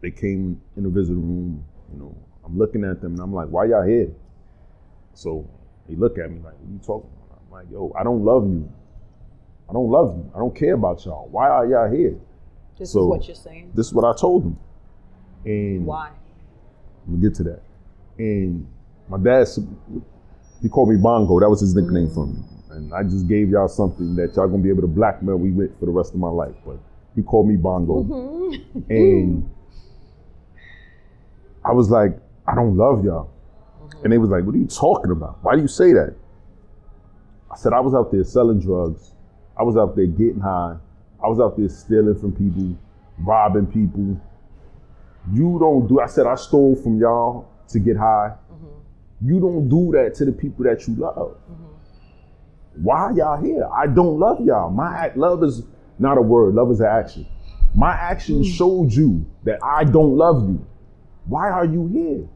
they came in the visitor room, you know, I'm looking at them and I'm like, why y'all here? So they look at me like, what are you talking about? I'm like, yo, I don't love you. I don't love you. I don't care about y'all. Why are y'all here? This is what you're saying? This is what I told them. And why? We'll get to that. And my dad, he called me Bongo. That was his nickname for me. And I just gave y'all something that y'all gonna be able to blackmail me with for the rest of my life. But he called me Bongo. And I was like, I don't love y'all. And they was like, what are you talking about? Why do you say that? I said, I was out there selling drugs. I was out there getting high. I was out there stealing from people, robbing people. You don't do, I said, I stole from y'all to get high. You don't do that to the people that you love. Why y'all here? I don't love y'all. Love is not a word, love is an action. My action showed you that I don't love you. Why are you here?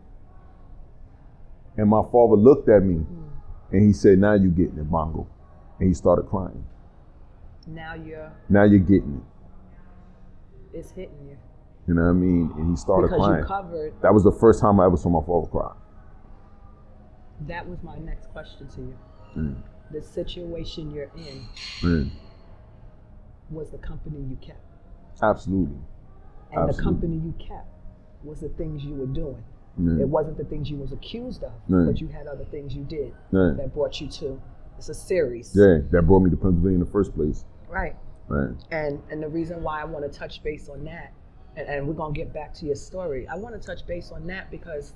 And my father looked at me and he said, now you're getting it, Bongo. And he started crying. Now you're getting it. It's hitting you. You know what I mean? And he started crying. You covered. That was the first time I ever saw my father cry. That was my next question to you. The situation you're in was the company you kept. Absolutely. And the company you kept was the things you were doing. It wasn't the things you was accused of, but you had other things you did that brought you to. It's a series. Yeah, that brought me to Pennsylvania in the first place. Right. And the reason why I want to touch base on that, and we're going to get back to your story, I want to touch base on that because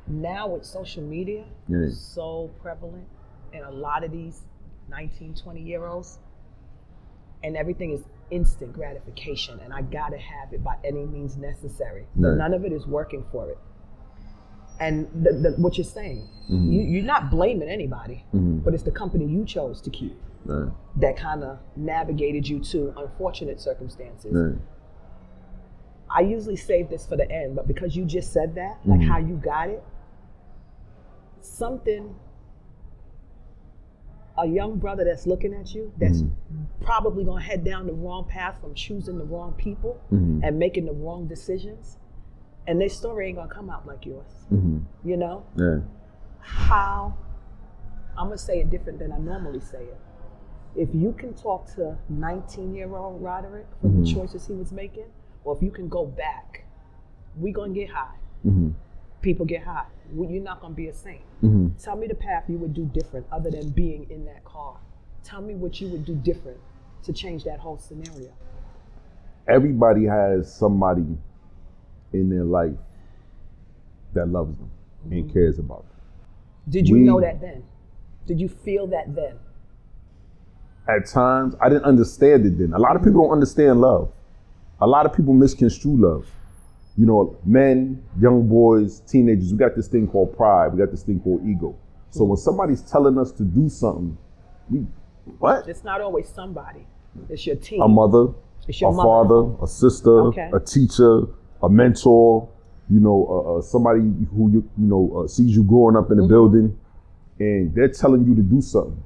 now with social media, so prevalent in a lot of these 19, 20-year-olds, and everything is instant gratification, and I got to have it by any means necessary. But none of it is working for it. And what you're saying, you're not blaming anybody, but it's the company you chose to keep that kind of navigated you to unfortunate circumstances. I usually save this for the end, but because you just said that, like how you got it, a young brother that's looking at you, that's probably gonna head down the wrong path from choosing the wrong people and making the wrong decisions, and their story ain't gonna come out like yours. You know? How, I'm gonna say it different than I normally say it. If you can talk to 19-year-old Roderick for the choices he was making, or if you can go back, we gonna get high. People get high. You're not gonna be a saint. Tell me the path you would do different other than being in that car. Tell me what you would do different to change that whole scenario. Everybody has somebody in their life that loves them and cares about them. Did you know that then? Did you feel that then? At times, I didn't understand it then. A lot of people don't understand love. A lot of people misconstrue love. You know, men, young boys, teenagers, we got this thing called pride. We got this thing called ego. So when somebody's telling us to do something, what? It's not always somebody. It's your team. A mother, a father, a sister, a teacher, a mentor, you know, somebody who, sees you growing up in a building and they're telling you to do something.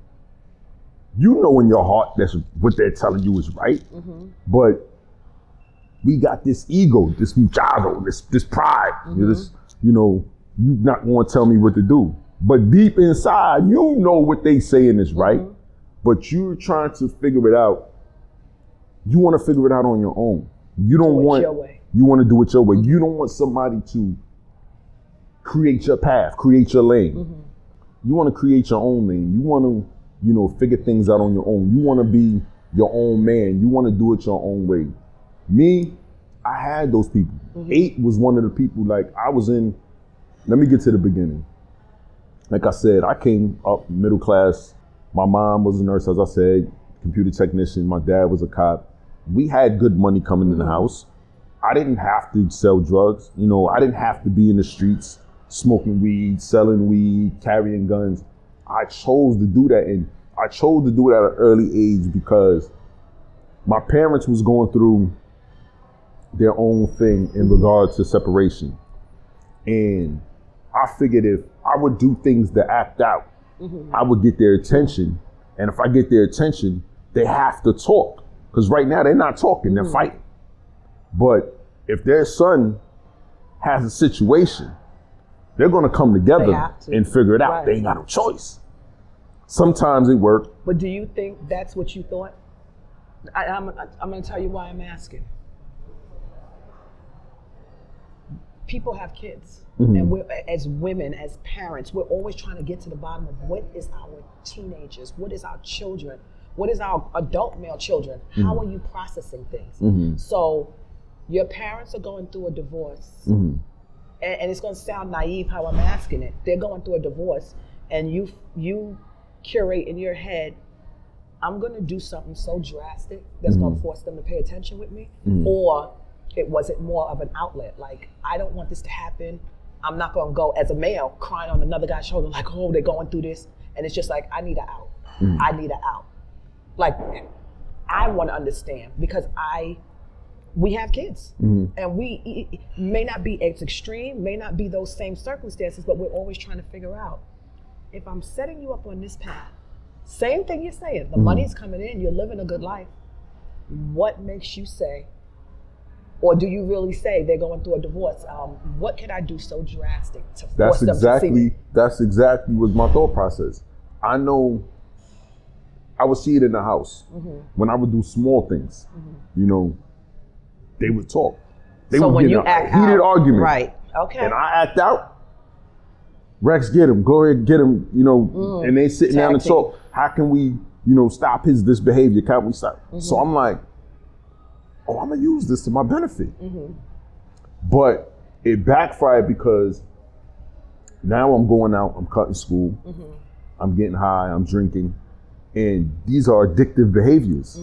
You know in your heart that's what they're telling you is right, but we got this ego, this muchacho, this pride, you not going to tell me what to do. But deep inside, you know what they saying is right, but you're trying to figure it out. You want to figure it out on your own. You don't want, you want to do it your way. You don't want somebody to create your path, create your lane. You want to create your own lane. You want to, figure things out on your own. You want to be your own man. You want to do it your own way. Me, I had those people. 8 was one of the people, like I was in, let me get to the beginning. Like I said, I came up middle class. My mom was a nurse, as I said, computer technician. My dad was a cop. We had good money coming in the house. I didn't have to sell drugs. I didn't have to be in the streets smoking weed, selling weed, carrying guns. I chose to do that, and I chose to do it at an early age because my parents was going through their own thing in regards to separation. And I figured if I would do things to act out, I would get their attention. And if I get their attention, they have to talk. Because right now they're not talking, they're fighting. But if their son has a situation, they're going to come together and figure it out. Right. They ain't got no choice. Sometimes it works. But do you think that's what you thought? I'm going to tell you why I'm asking. People have kids, and we're, as women, as parents, we're always trying to get to the bottom of what is our teenagers, what is our children, what is our adult male children, how are you processing things? So your parents are going through a divorce, and it's going to sound naive how I'm asking it. They're going through a divorce, and you curate in your head, I'm going to do something so drastic that's going to force them to pay attention with me, or was it more of an outlet? Like, I don't want this to happen. I'm not going to go as a male crying on another guy's shoulder like, oh, they're going through this. And it's just like, I need an out. I need an out. Like, I want to understand because we have kids. And we may not be as extreme, may not be those same circumstances, but we're always trying to figure out, if I'm setting you up on this path, same thing you're saying, the money's coming in, you're living a good life. What makes you say, or do you really say they're going through a divorce? What can I do so drastic to force them to see me? That's exactly was my thought process. I know I would see it in the house. When I would do small things, you know, they would talk. They so would when get you a act heated out, argument. right, okay. And I act out, Rex get him, Gloria get him, you know, and they sitting down and talk. How can we, you know, stop this behavior? Can't we stop? So I'm like, oh, I'm gonna use this to my benefit. But it backfired because now I'm going out, I'm cutting school, I'm getting high, I'm drinking, and these are addictive behaviors.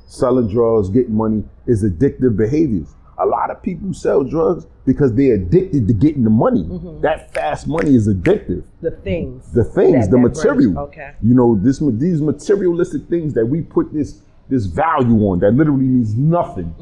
Selling drugs, getting money is addictive behaviors. A lot of people sell drugs because they're addicted to getting the money. That fast money is addictive. The things, the material. Brings, okay. You know, these materialistic things that we put this value on that literally means nothing.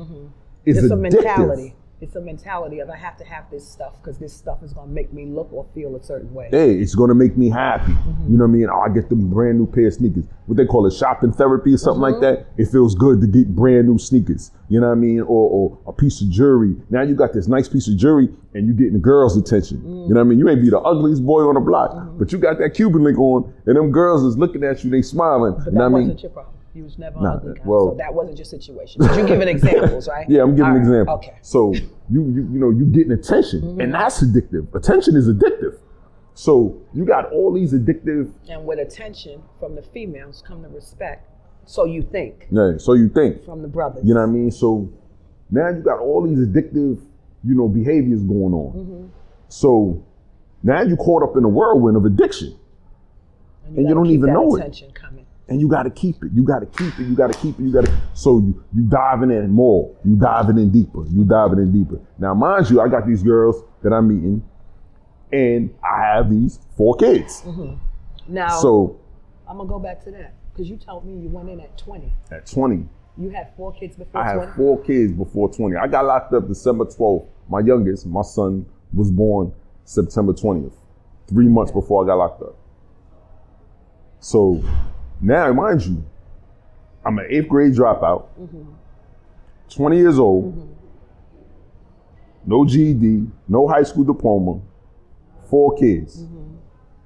It's a addictive. mentality. It's a mentality of I have to have this stuff because this stuff is going to make me look or feel a certain way. Hey, it's going to make me happy. You know what I mean? Oh, I get the brand new pair of sneakers. What they call it, shopping therapy or something like that. It feels good to get brand new sneakers. You know what I mean? Or a piece of jewelry. Now you got this nice piece of jewelry and you getting the girls' attention. You know what I mean? You may be the ugliest boy on the block, but you got that Cuban link on and them girls is looking at you, they smiling. But you know that what I mean? wasn't your problem. You was never ugly, so that wasn't your situation. But you're giving examples, right? Yeah, I'm giving examples. Okay. So you know, you getting attention, and that's addictive. Attention is addictive. So you got all these addictive. And with attention from the females come the respect. So you think. Yeah. So you think. From the brothers. You know what I mean? So now you got all these addictive, you know, behaviors going on. So now you caught up in a whirlwind of addiction, and you don't even know it. Coming. And you got to keep it. You got to keep it. You got to keep it. You got to. So you diving in more. You diving in deeper. You diving in deeper. Now, mind you, I got these girls that I'm meeting, and I have these 4 kids. Now, so I'm gonna go back to that because you told me you went in at 20. At 20. You had 4 kids before 20. I had 4 kids before 20. I got locked up December 12th. My youngest, my son, was born September 20th, 3 months before I got locked up. So. Now, mind you, I'm an 8th grade dropout, 20 years old, no GED, no high school diploma, 4 kids.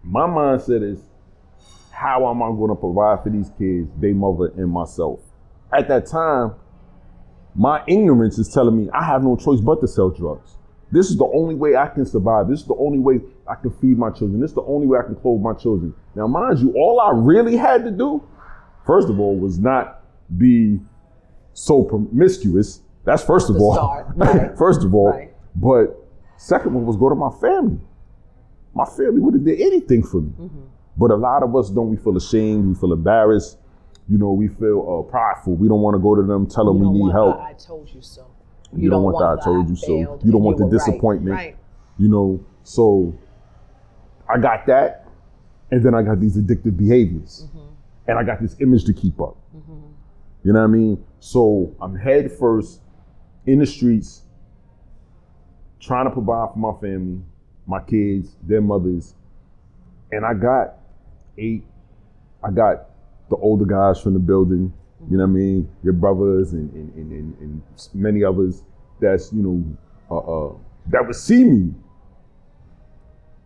My mindset is, how am I going to provide for these kids, their mother and myself? At that time, my ignorance is telling me I have no choice but to sell drugs. This is the only way I can survive. This is the only way I can feed my children. This is the only way I can clothe my children. Now, mind you, all I really had to do, first of all, was not be so promiscuous. That's first of all. Right. First of all. Right. But second one was go to my family. My family would have did anything for me. But a lot of us don't. We feel ashamed. We feel embarrassed. You know, we feel prideful. We don't want to go to them, tell them we need help. I told you so. You don't want the I told you so. You don't want the disappointment. Right. You know, so I got that, and then I got these addictive behaviors, and I got this image to keep up. You know what I mean? So I'm head first in the streets, trying to provide for my family, my kids, their mothers, and I got the older guys from the building. You know what I mean? Your brothers and many others. that's, that would see me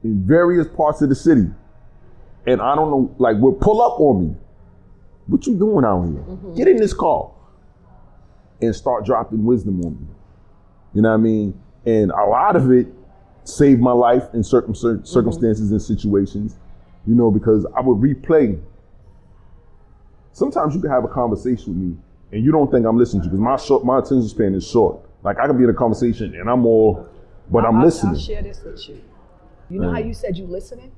in various parts of the city. And I don't know, like, would pull up on me. What you doing out here? Mm-hmm. Get in this car. And start dropping wisdom on me. You know what I mean? And a lot of it saved my life in certain circumstances and situations, because I would replay. Sometimes you can have a conversation with me and you don't think I'm listening to you because my attention span is short. Like, I could be in a conversation and I'm listening. I'll share this with you. You know how you said you listening?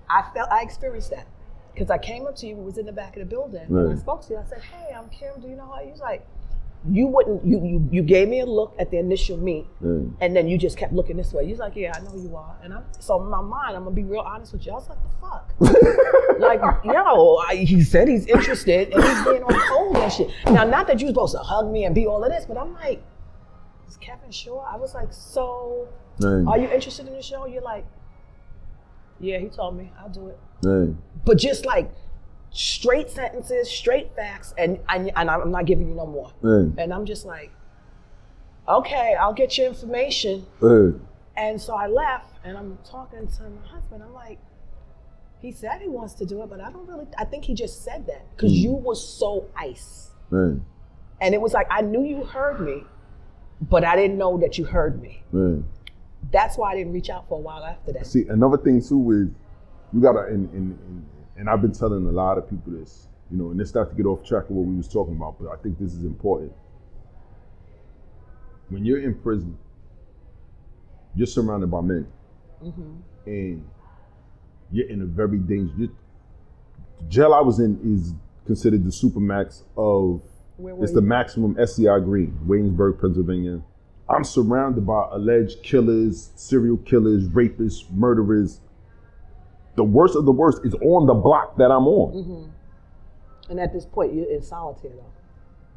I experienced that because I came up to you, we was in the back of the building, and I spoke to you. I said, "Hey, I'm Kim. Do you know how?" You was like, you gave me a look at the initial meet, and then you just kept looking this way. You was like, "Yeah, I know you are." And so in my mind, I'm gonna be real honest with you. I was like, "The fuck?" Like, he said he's interested, and he's being on cold and shit. Now, not that you was supposed to hug me and be all of this, but I'm like, "Is Kevin sure?" I was like, "So, are you interested in the show?" You're like, "Yeah, he told me. I'll do it." But just like straight sentences, straight facts, and I'm not giving you no more. And I'm just like, okay, I'll get your information. And so I left, and I'm talking to my husband. I'm like, he said he wants to do it, but I think he just said that because you were so ice. And it was like, I knew you heard me, but I didn't know that you heard me. That's why I didn't reach out for a while after that. See, another thing too is, you gotta, and I've been telling a lot of people this, and it's not to get off track of what we was talking about, but I think this is important. When you're in prison, you're surrounded by men, and you're in a very dangerous. The jail I was in is considered the supermax of. It's the maximum SCI Green, Waynesburg, Pennsylvania. I'm surrounded by alleged killers, serial killers, rapists, murderers. The worst of the worst is on the block that I'm on. And at this point, you're in solitary though?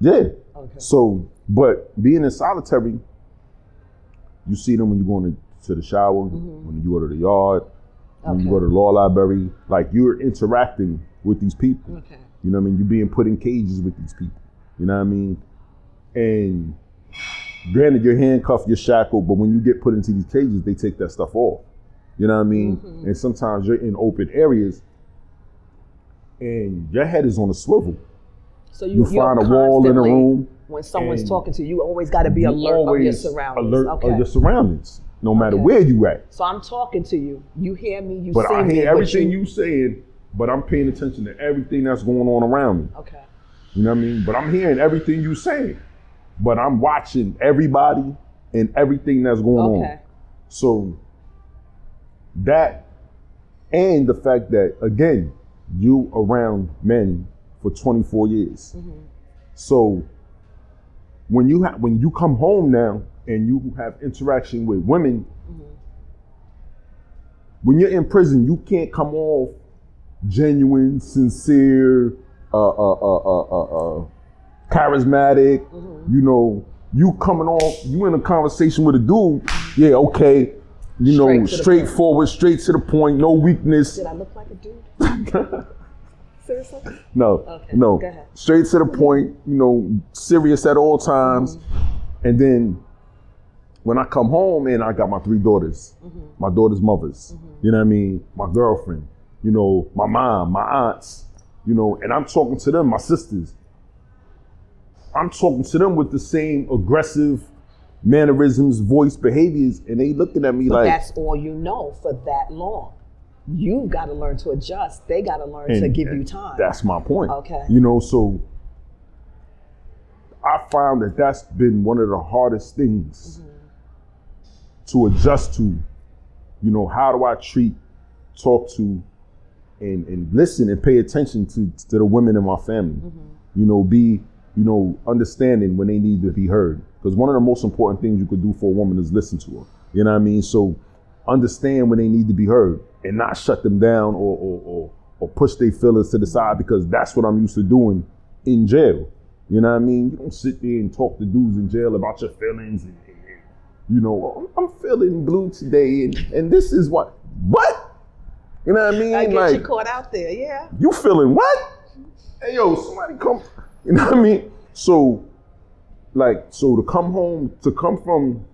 Yeah. Okay. So, but being in solitary, you see them when you go to the shower, when you go to the yard, when you go to the law library. Like, you're interacting with these people. Okay. You know what I mean? You're being put in cages with these people. You know what I mean? And granted, you're handcuffed, you're shackled, but when you get put into these cages, they take that stuff off. You know what I mean? And sometimes you're in open areas and your head is on a swivel. So you find a wall in a room. When someone's talking to you, you always got to be alert of your surroundings. Alert of your surroundings, no matter where you at. So I'm talking to you. You hear me, you see me. But I hear everything you saying, but I'm paying attention to everything that's going on around me. Okay. You know what I mean? But I'm hearing everything you saying. But I'm watching everybody and everything that's going on. So that, and the fact that, again, you around men for 24 years. So when you come home now and you have interaction with women, when you're in prison, you can't come off genuine, sincere, charismatic, you coming off, you in a conversation with a dude, straightforward, straight to the point, no weakness. Did I look like a dude? Seriously? No, okay. No. Go ahead. Straight to the point, serious at all times. And then when I come home and I got my 3 daughters, my daughters' mothers, you know what I mean? My girlfriend, my mom, my aunts, and I'm talking to them, my sisters. I'm talking to them with the same aggressive mannerisms, voice, behaviors, and they looking at me but like... that's all you know for that long. You've got to learn to adjust. They got to learn to give you time. That's my point. Okay. So I found that that's been one of the hardest things to adjust to. How do I talk to, and listen and pay attention to the women in my family. Be understanding when they need to be heard. Because one of the most important things you could do for a woman is listen to her. You know what I mean? So understand when they need to be heard and not shut them down or push their feelings to the side, because that's what I'm used to doing in jail. You know what I mean? You don't sit there and talk to dudes in jail about your feelings and I'm feeling blue today and this is what? You know what I mean? I get you caught out there, yeah. You feeling what? Hey, yo, somebody come. You know what I mean? So like, so to come from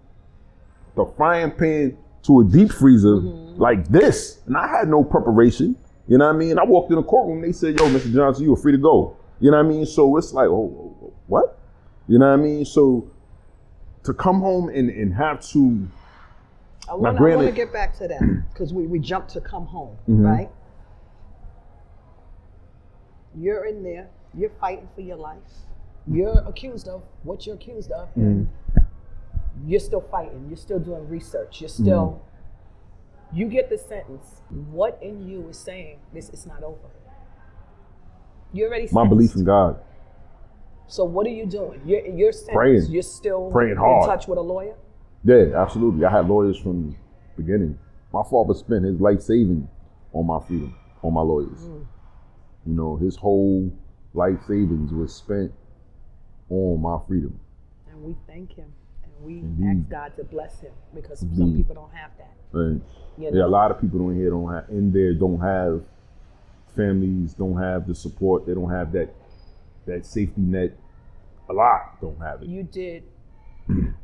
the frying pan to a deep freezer like this, and I had no preparation. You know what I mean? I walked in the courtroom, they said, yo, Mr. Johnson, you are free to go. You know what I mean? So it's like, oh, what? You know what I mean? So to come home and have to... I want to get back to that, because we jumped to come home, right? You're in there, you're fighting for your life. You're accused of what you're accused of. And you're still fighting, you're still doing research, you're still... You get the sentence. What in you is saying this is not over? You're already sentenced. My belief in God. So what are you doing? You're sentenced. Praying. You're still praying hard. In touch with a lawyer? Yeah, absolutely. I had lawyers from the beginning. My father spent his life saving on my freedom, on my lawyers. You know, his whole life savings was spent on my freedom. And we thank him. And we Indeed. ask God to bless him, because some people don't have that. Right. You know? Yeah, a lot of people in here don't have families, don't have the support, they don't have that safety net. A lot don't have it. You did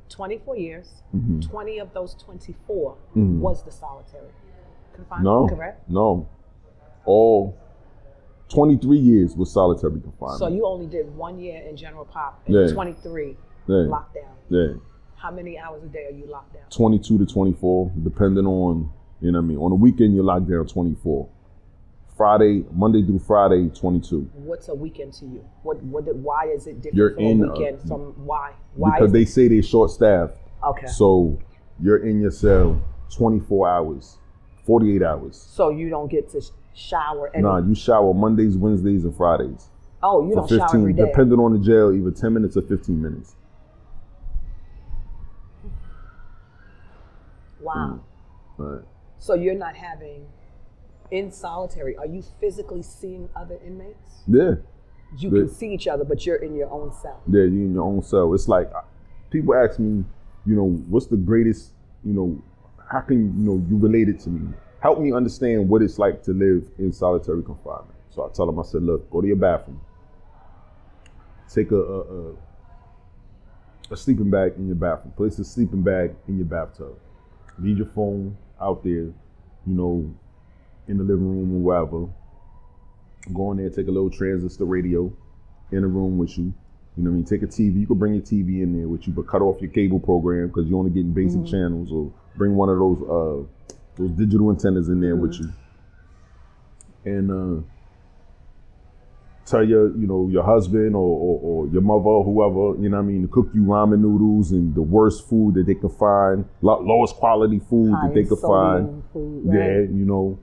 24 years. 20 of those 24 was the solitary confinement, correct? No. All 23 years was solitary confinement. So you only did 1 year in general pop and 23 lockdown. Yeah. How many hours a day are you locked down? 22 to 24, depending on, you know what I mean? On the weekend, you're locked down 24. Monday through Friday, 22. What's a weekend to you? Why is it different you're from a weekend from why? Because they say they're short-staffed. Okay. So you're in your cell 24 hours, 48 hours. So you don't get to shower Nah, you shower Mondays, Wednesdays, and Fridays. Oh, you don't shower every day? Depending on the jail, either 10 minutes or 15 minutes. Wow. Right. So you're not having, in solitary, are you physically seeing other inmates? Yeah. You can see each other, but you're in your own cell. Yeah, you're in your own cell. It's like, people ask me, you know, what's the greatest, you know, how can, you know, you relate it to me? Help me understand what it's like to live in solitary confinement. So I tell them, I said, look, go to your bathroom. Take a sleeping bag in your bathroom. Place a sleeping bag in your bathtub. Leave your phone out there, you know, in the living room or wherever. Go in there, take a little transistor radio in the room with you. You know what I mean? Take a TV. You can bring your TV in there with you, but cut off your cable program because you're only getting basic channels, or bring one of those digital antennas in there with you. And tell your husband or your mother or whoever, you know what I mean, to cook you ramen noodles and the worst food that they can find, lowest quality food that they could find. Food, right? Yeah, you know,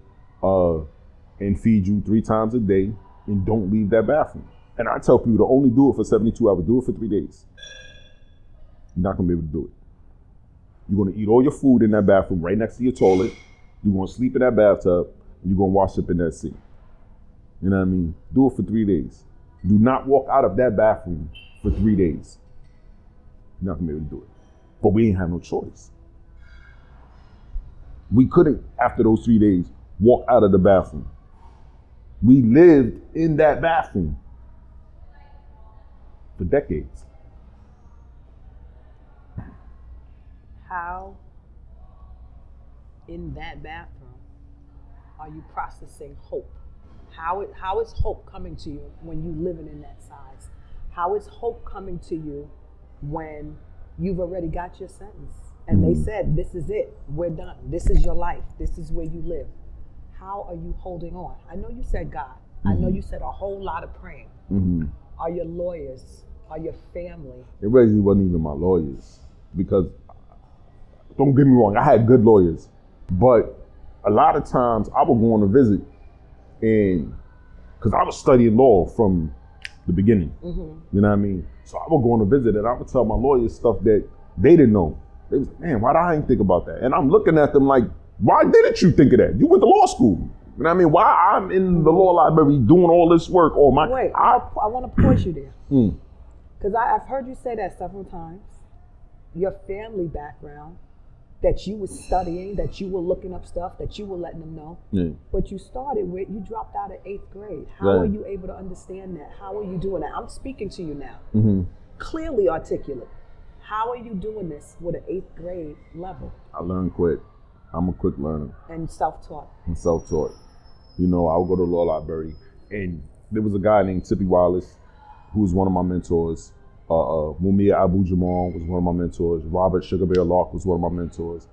and feed you 3 times a day, and don't leave that bathroom. And I tell people to only do it for 72 hours, do it for 3 days. You're not gonna be able to do it. You're gonna eat all your food in that bathroom right next to your toilet. You're gonna sleep in that bathtub, and you're gonna wash up in that sink. You know what I mean? Do it for 3 days. Do not walk out of that bathroom for 3 days. You're not gonna be able to do it. But we ain't have no choice. We couldn't, after those 3 days, walk out of the bathroom. We lived in that bathroom for decades. How, in that bathroom, are you processing hope? How is hope coming to you when you living in that size? How is hope coming to you when you've already got your sentence and they said, this is it, we're done, this is your life, this is where you live? How are you holding on? I know you said God. I know you said a whole lot of praying. Are your lawyers, are your family? It really wasn't even my lawyers, because don't get me wrong, I had good lawyers, but a lot of times I would go on a visit, and because I was studying law from the beginning, you know what I mean? So I would go on a visit and I would tell my lawyers stuff that they didn't know. They was like, man, why did I ain't think about that? And I'm looking at them like, why didn't you think of that? You went to law school. You know what I mean? Why I'm in the law library doing all this work? Or my Wait, I want to pause you there. Because I've heard you say that several times. Your family background, that you were studying, that you were looking up stuff, that you were letting them know. But you started with, you dropped out of 8th grade. How are you able to understand that? How are you doing that? I'm speaking to you now. clearly articulate. How are you doing this with an 8th grade level? I learn quick. I'm a quick learner. And self-taught. I'm self-taught. You know, I would go to the law library, and there was a guy named Tippy Wallace, who was one of my mentors. Mumia Abu Jamal was one of my mentors. Robert Sugar Bear Lark was one of my mentors.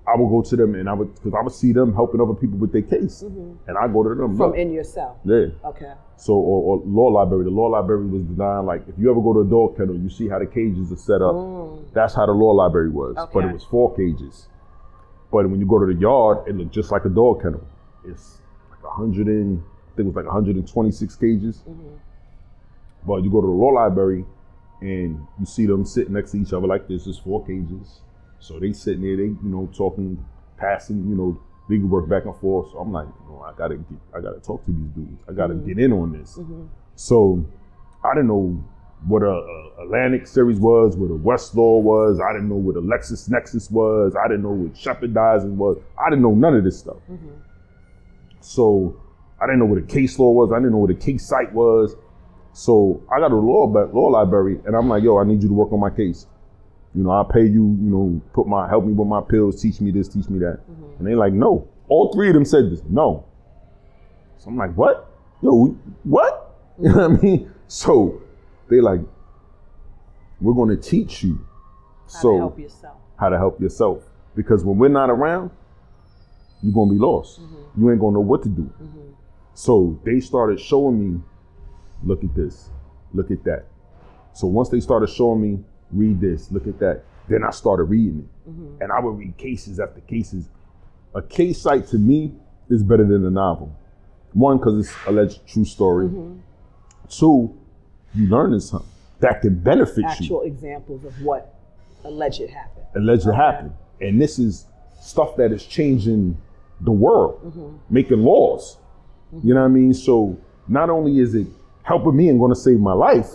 I would go to them, and because I would see them helping other people with their case, and I go to them. From in yourself. Yeah. Okay. So, or law library. The law library was designed like, if you ever go to a dog kennel, you see how the cages are set up. That's how the law library was, but it was 4 cages. But when you go to the yard, it looked just like a dog kennel. It's like 126 cages. But you go to the law library, and you see them sitting next to each other like this. There's 4 cages. So they sitting there, they, talking, passing, legal work back and forth. So I'm like, I gotta talk to these dudes. I gotta get in on this. So I didn't know what a Atlantic series was, what a Westlaw was. I didn't know what a LexisNexis was. I didn't know what shepardizing was. I didn't know none of this stuff. So I didn't know what a case law was. I didn't know what a case site was. So I got to the law library, and I'm like, yo, I need you to work on my case. I'll pay you, help me with my pills, teach me this, teach me that. And they like, no. All 3 of them said this, no. So I'm like, what? Yo, what? You know what I mean? So they like, we're going to teach you how to help yourself. Because when we're not around, you're going to be lost. You ain't going to know what to do. So they started showing me, look at this, look at that. So once they started showing me, read this, look at that, then I started reading it. And I would read cases after cases. A case site to me is better than a novel. 1, because it's alleged true story. 2, you learning something that can benefit you. Actual examples of what alleged happened. Happened. And this is stuff that is changing the world, making laws. You know what I mean? So not only is it helping me and going to save my life,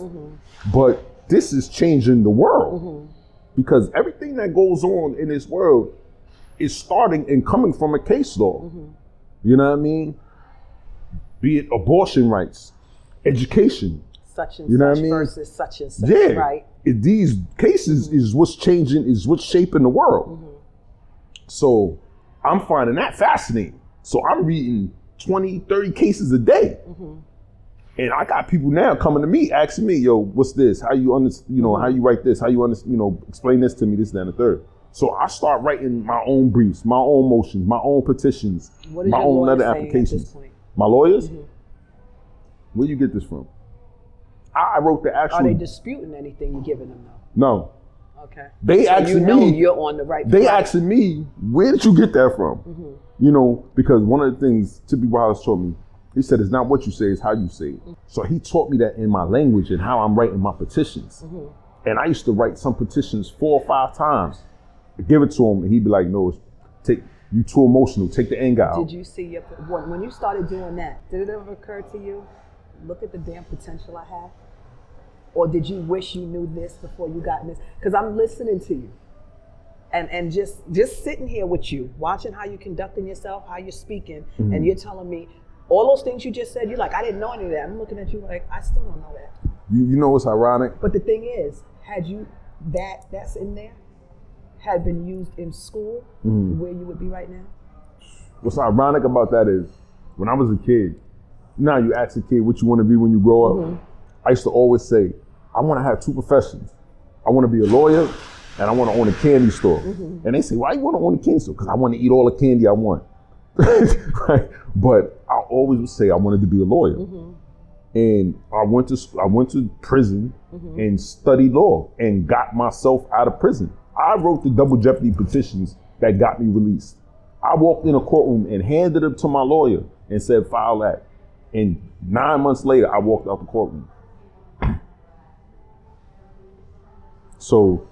but this is changing the world. Because everything that goes on in this world is starting and coming from a case law. You know what I mean? Be it abortion rights, education. Such and you know such what I mean? Versus such and such, right? These cases is what's changing, is what's shaping the world. So I'm finding that fascinating. So I'm reading 20, 30 cases a day. And I got people now coming to me, asking me, yo, what's this? How you how you write this? How you explain this to me, this, that, and the third. So I start writing my own briefs, my own motions, my own petitions, my own letter applications. My lawyers? Where you get this from? I wrote the actual. Are they disputing anything you're giving them though? No. Okay. They so asking me. You're on the right. They asking me, where did you get that from? Because one of the things Tippy Wallace taught me, he said, it's not what you say, it's how you say it. So he taught me that in my language and how I'm writing my petitions. And I used to write some petitions 4 or 5 times, give it to him, and he'd be like, no, you too emotional, take the anger out. Did you see when you started doing that, did it ever occur to you, look at the damn potential I have? Or did you wish you knew this before you got in this? Because I'm listening to you. And just sitting here with you, watching how you're conducting yourself, how you're speaking, and you're telling me, all those things you just said, you're like, I didn't know any of that. I'm looking at you like, I still don't know that. You know what's ironic? But the thing is, had you, that's in there, had been used in school, where you would be right now? What's ironic about that is, when I was a kid, you ask a kid what you want to be when you grow up. I used to always say, I want to have 2 professions. I want to be a lawyer, and I want to own a candy store. And they say, why you want to own a candy store? Because I want to eat all the candy I want. Right? But I always would say I wanted to be a lawyer. And I went to prison and studied law and got myself out of prison. I wrote the double jeopardy petitions that got me released. I walked in a courtroom and handed them to my lawyer and said, file that. And 9 months later, I walked out the courtroom. So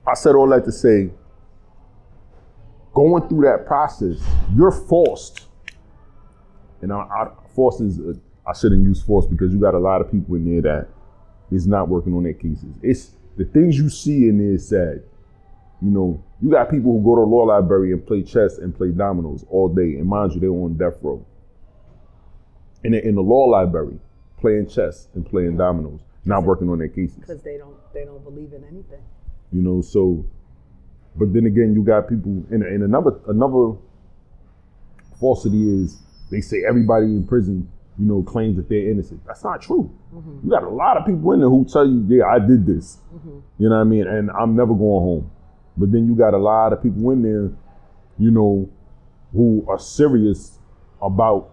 I said all that to say, going through that process, you're forced. And I shouldn't use force because you got a lot of people in there that is not working on their cases. It's the things you see in there is sad. You got people who go to the law library and play chess and play dominoes all day. And mind you, they're on death row. And they're in the law library playing chess and playing dominoes. not working on their cases. Because they don't believe in anything. You know, so, but then again, you got people, and another falsity is they say everybody in prison, you know, claims that they're innocent. That's not true. You got a lot of people in there who tell you, yeah, I did this. You know what I mean? And I'm never going home. But then you got a lot of people in there, you know, who are serious about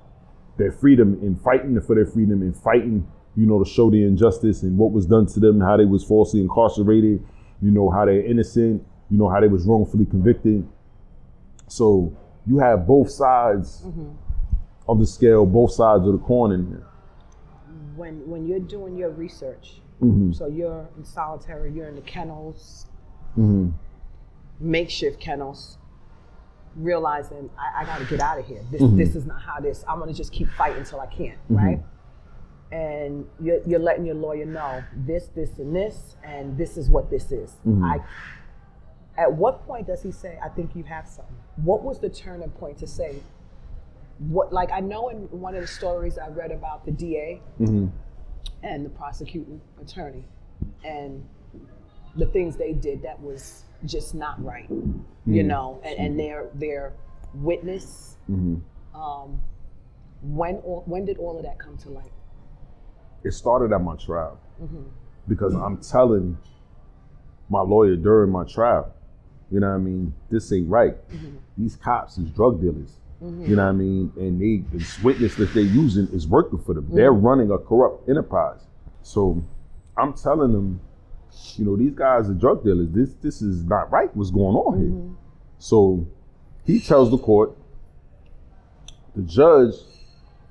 their freedom and fighting for their freedom and fighting, you know, to show the injustice and what was done to them, how they was falsely incarcerated, you know, how they're innocent, you know, how they was wrongfully convicted. So you have both sides of the scale, both sides of the coin in there. When you're doing your research, so you're in solitary, you're in the kennels, makeshift kennels, realizing I got to get out of here. This is not how this. I'm gonna just keep fighting until I can't, right? And you're letting your lawyer know this, and this is what this is. At what point does he say, I think you have something? What was the turning point to say? What, like I know in one of the stories I read about the DA and the prosecuting attorney and the things they did that was just not right, you know, and their witness. When did all of that come to light? It started at my trial because I'm telling my lawyer during my trial, you know what I mean, this ain't right. These cops is drug dealers, you know what I mean, and the witness that they're using is working for them. They're running a corrupt enterprise. So I'm telling them, you know, these guys are drug dealers. This is not right. What's going on here? So he tells the court, the judge,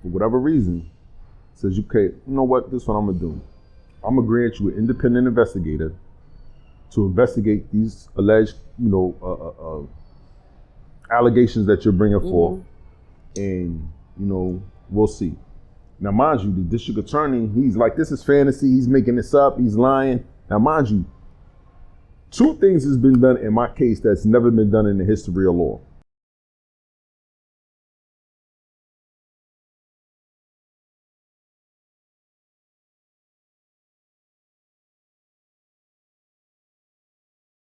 for whatever reason, says, okay, you know what, this is what I'm gonna do. I'm gonna grant you an independent investigator to investigate these alleged, you know, allegations that you're bringing forth, and, you know, we'll see. Now, mind you, the district attorney, he's like, this is fantasy, he's making this up, he's lying. Now, mind you, two things has been done in my case that's never been done in the history of law.